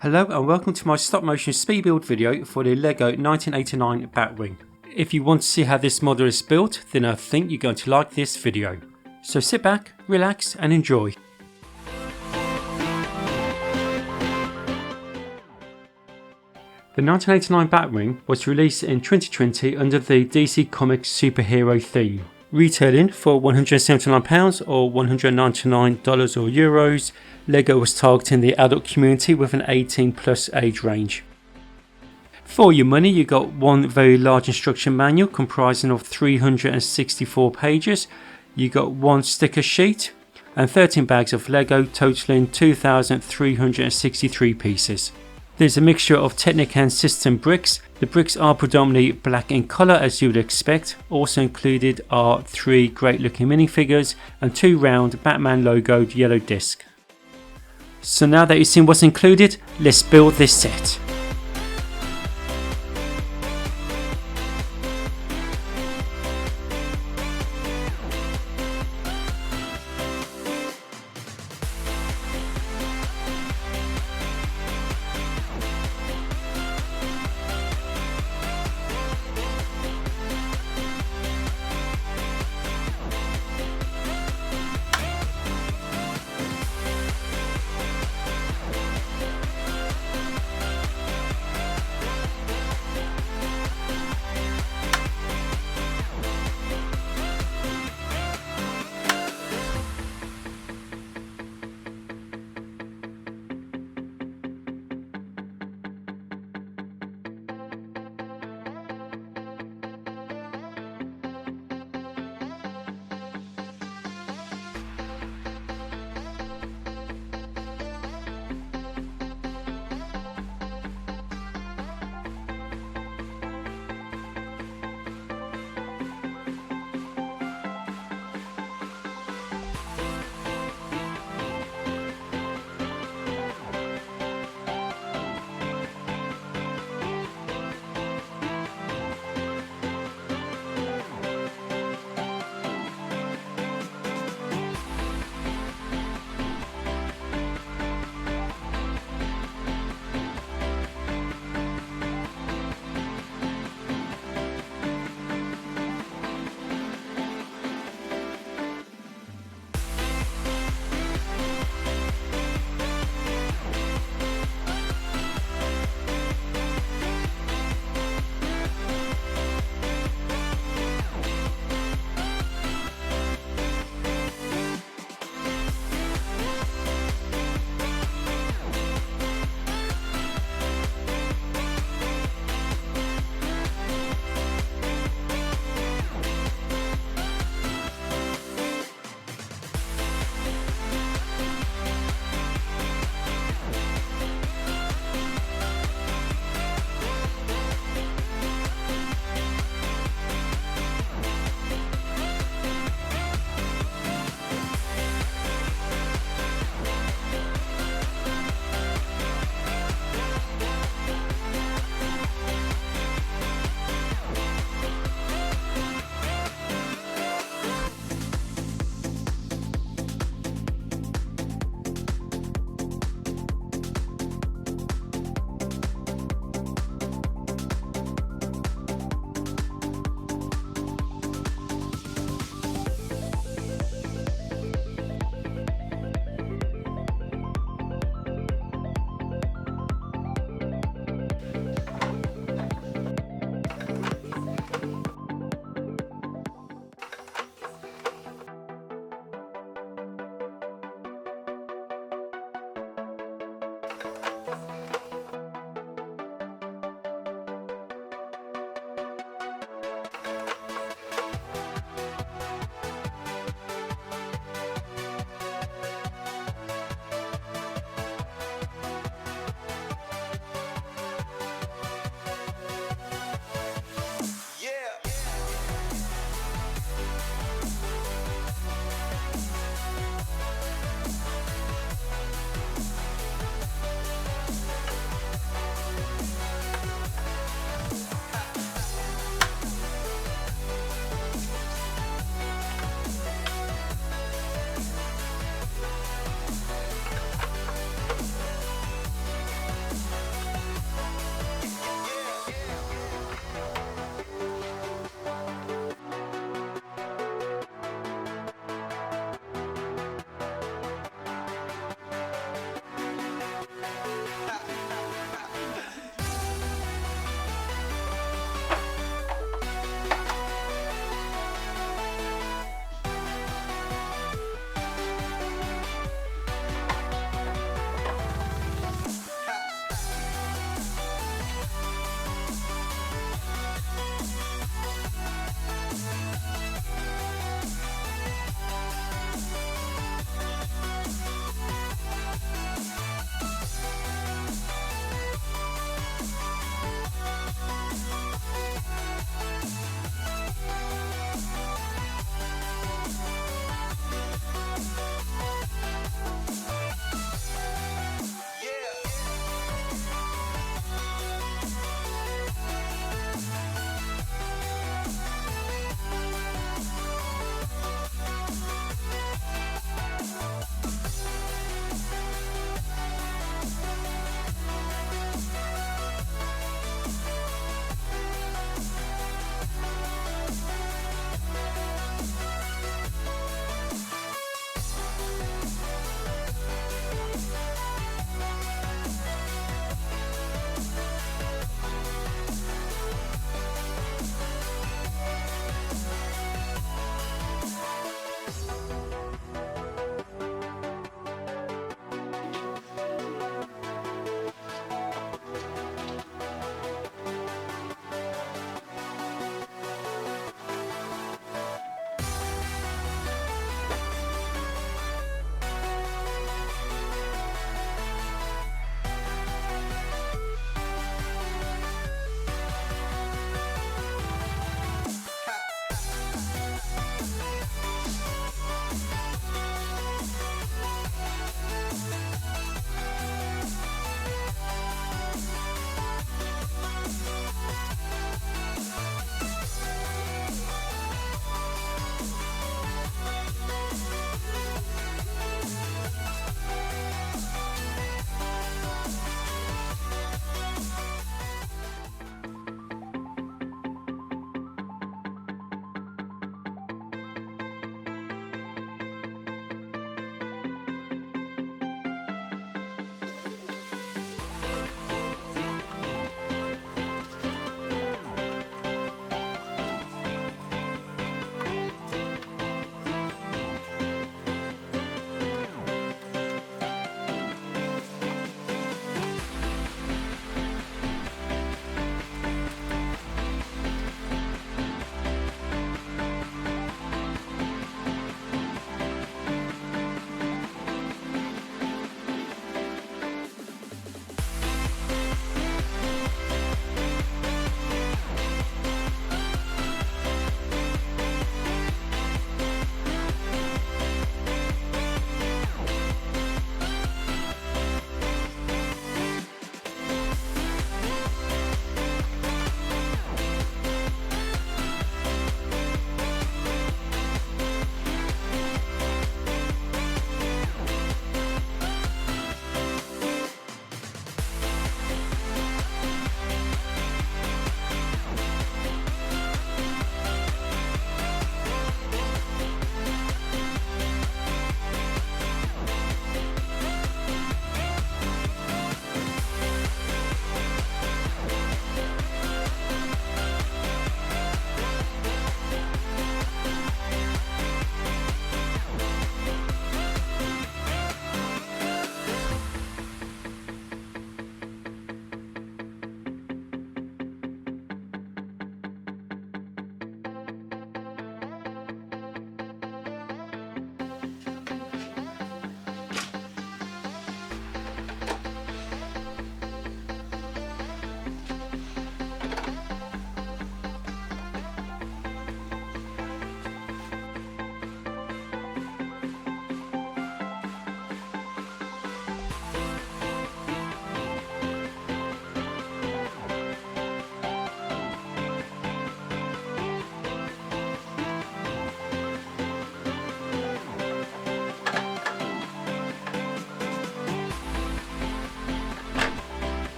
Hello and welcome to my stop motion speed build video for the LEGO 1989 Batwing. If you want to see how this model is built, then I think you're going to like this video. So sit back, relax and enjoy. The 1989 Batwing was released in 2020 under the DC Comics superhero theme. Retailing for £179 or $199 or euros, LEGO was targeting the adult community with an 18 plus age range. For your money you got one very large instruction manual comprising of 364 pages, you got one sticker sheet and 13 bags of LEGO totaling 2,363 pieces. There's a mixture of Technic and system bricks. The bricks are predominantly black in colour as you would expect. Also included are 3 great looking minifigures and 2 round Batman logoed yellow discs. So now that you've seen what's included, let's build this set.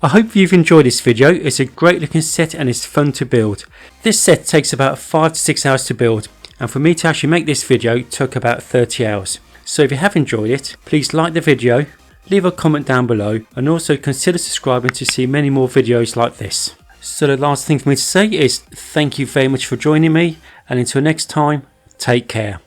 I hope you've enjoyed this video. It's a great looking set and it's fun to build. This set takes about 5 to 6 hours to build, and for me to actually make this video took about 30 hours. So if you have enjoyed it, please like the video, leave a comment down below, and also consider subscribing to see many more videos like this. So the last thing for me to say is thank you very much for joining me, and until next time, take care.